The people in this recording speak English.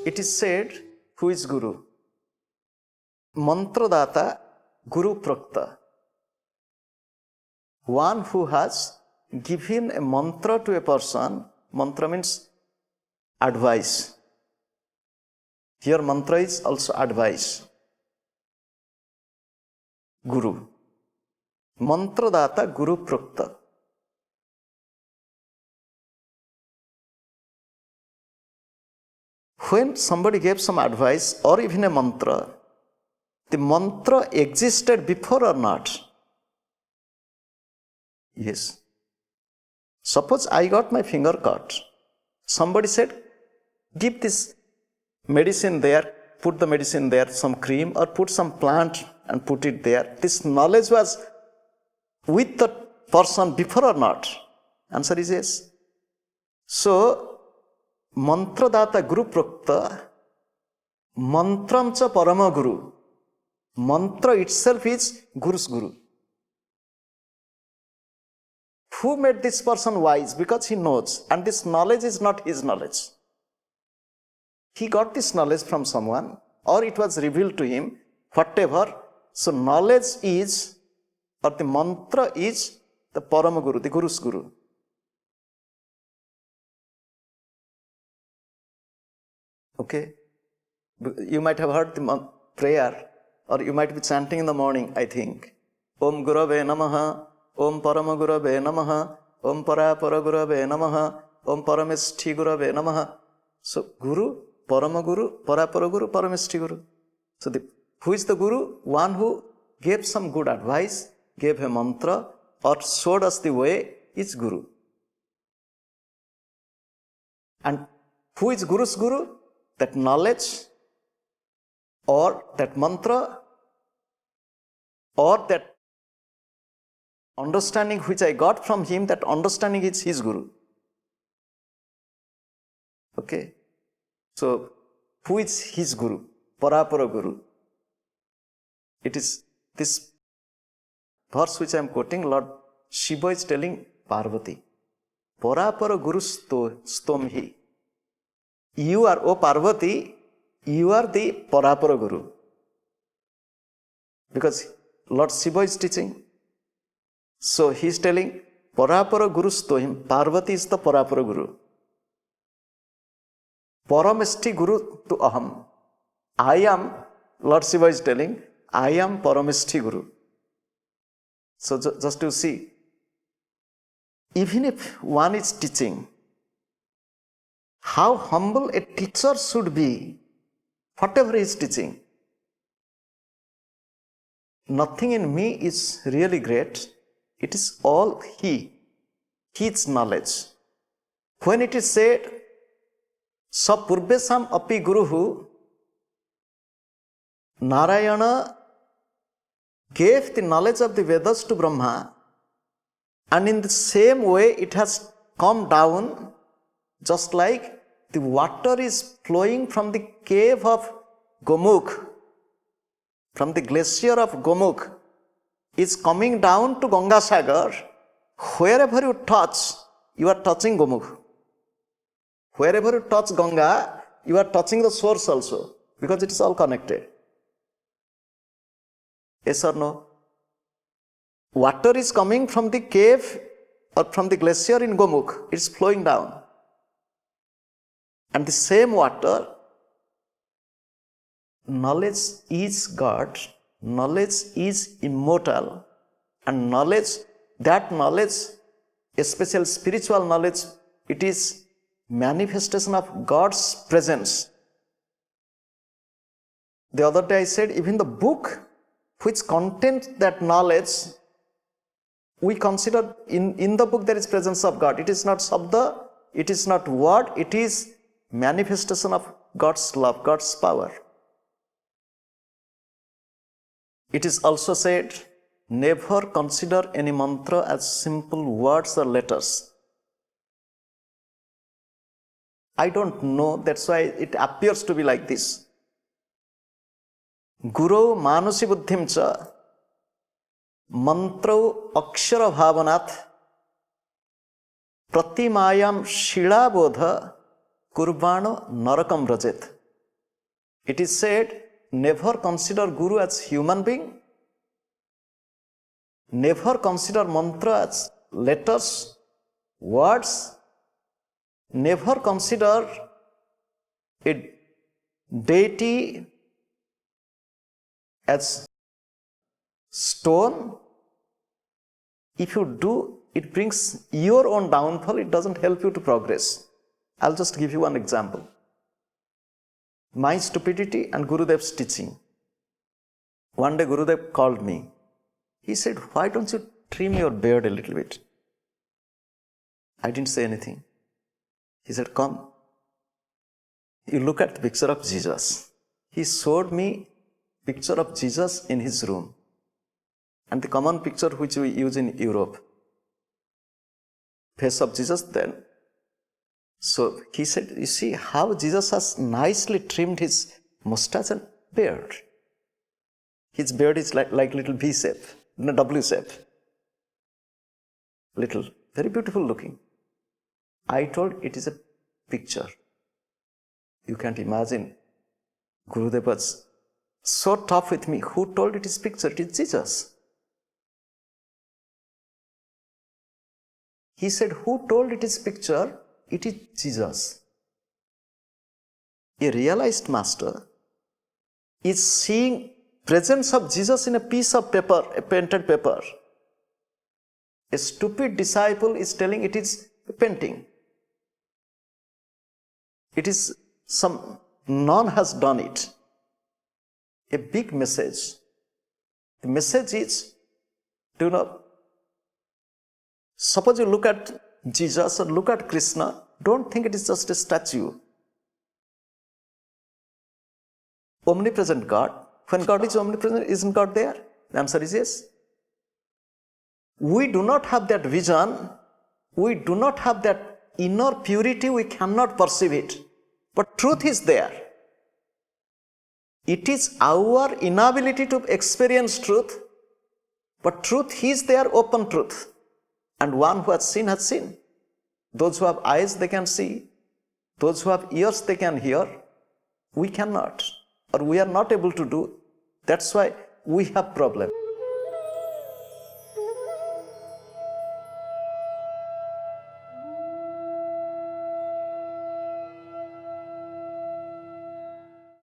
it is said, who is Guru? Mantradata, Guru Prakta. One who has given a mantra to a person. Mantra means advice. Here mantra is also advice. Guru. Mantradata, Guru Prakta. When somebody gave some advice or even a mantra, the mantra existed before or not? Yes. Suppose I got my finger cut. Somebody said, give this medicine there, put the medicine there, some cream, or put some plant and put it there. This knowledge was with the person before or not? Answer is yes. So, Mantradata Guru Prakta, Mantram cha Parama Guru. Mantra itself is Guru's Guru. Who made this person wise? Because he knows, and this knowledge is not his knowledge. He got this knowledge from someone, or it was revealed to him, whatever. So knowledge is, or the mantra is the Parama Guru, the Guru's Guru. Okay? You might have heard the prayer, or you might be chanting in the morning, I think. Om Gurave Namaha, Om Parama Gurave Namaha, Om Parapara Gurave Namaha, Om Parameshti Gurave Namaha. So Guru, Parama Guru, Parapara Guru, Parameshti Guru. So who is the Guru? One who gave some good advice, gave a mantra, or showed us the way is Guru. And who is Guru's Guru? That knowledge, or that mantra, or that understanding which I got from him, that understanding is his Guru. Okay? So, who is his Guru? Parapara Guru. It is this verse which I am quoting, Lord Shiva is telling Parvati. Parapara Guru stomhi. You are, O Parvati, you are the Parapara Guru. Because Lord Shiva is teaching. So he is telling, Parapara Guru stohim, Parvati is the Parapara Guru. Parameshti Guru tu aham. I am, Lord Shiva is telling, I am Parameshti Guru. So just to see, even if one is teaching, how humble a teacher should be, whatever he is teaching. Nothing in me is really great. It is all his knowledge. When it is said, Sapurvesam api Guruhu, Narayana gave the knowledge of the Vedas to Brahma, and in the same way it has come down. Just like the water is flowing from the cave of Gomukh, from the glacier of Gomukh, is coming down to Ganga Sagar. Wherever you touch, you are touching Gomukh. Wherever you touch Ganga, you are touching the source also, because it is all connected. Yes or no? Water is coming from the cave or from the glacier in Gomukh. It is flowing down. And the same water, knowledge is God, knowledge is immortal, and knowledge, that knowledge, especially spiritual knowledge, it is manifestation of God's presence. The other day I said, even the book which contains that knowledge, we consider in the book there is presence of God. It is not Sabda, it is not word, it is manifestation of God's love, God's power. It is also said, never consider any mantra as simple words or letters. I don't know, that's why it appears to be like this. Guru Manusi Buddhim cha Mantro Akshara Bhavanat Pratimayam Shila Bodha Kurbano Narakam Rajet. It is said, never consider Guru as human being, never consider mantra as letters, words, never consider a deity as stone. If you do, it brings your own downfall, it doesn't help you to progress. I'll just give you one example. My stupidity and Gurudev's teaching. One day Gurudev called me. He said, why don't you trim your beard a little bit? I didn't say anything. He said, come. You look at the picture of Jesus. He showed me picture of Jesus in his room. And the common picture which we use in Europe. Face of Jesus then. So he said, you see how Jesus has nicely trimmed his mustache and beard. His beard is like little V shape, no W shape. Little, very beautiful looking. I told it is a picture. You can't imagine. Gurudev was so tough with me. Who told it is picture? It is Jesus. He said, who told it is picture? It is Jesus. A realized master is seeing presence of Jesus in a piece of paper, a painted paper. A stupid disciple is telling it is a painting. It is some non has done it. A big message. The message is, do not. Suppose you look at Jesus or look at Krishna, don't think it is just a statue. Omnipresent God. When God is omnipresent, isn't God there? The answer is yes. We do not have that vision. We do not have that inner purity. We cannot perceive it. But truth is there. It is our inability to experience truth. But truth is there, open truth. And one who has seen. Those who have eyes, they can see. Those who have ears, they can hear. We cannot. Or we are not able to do. That's why we have problem.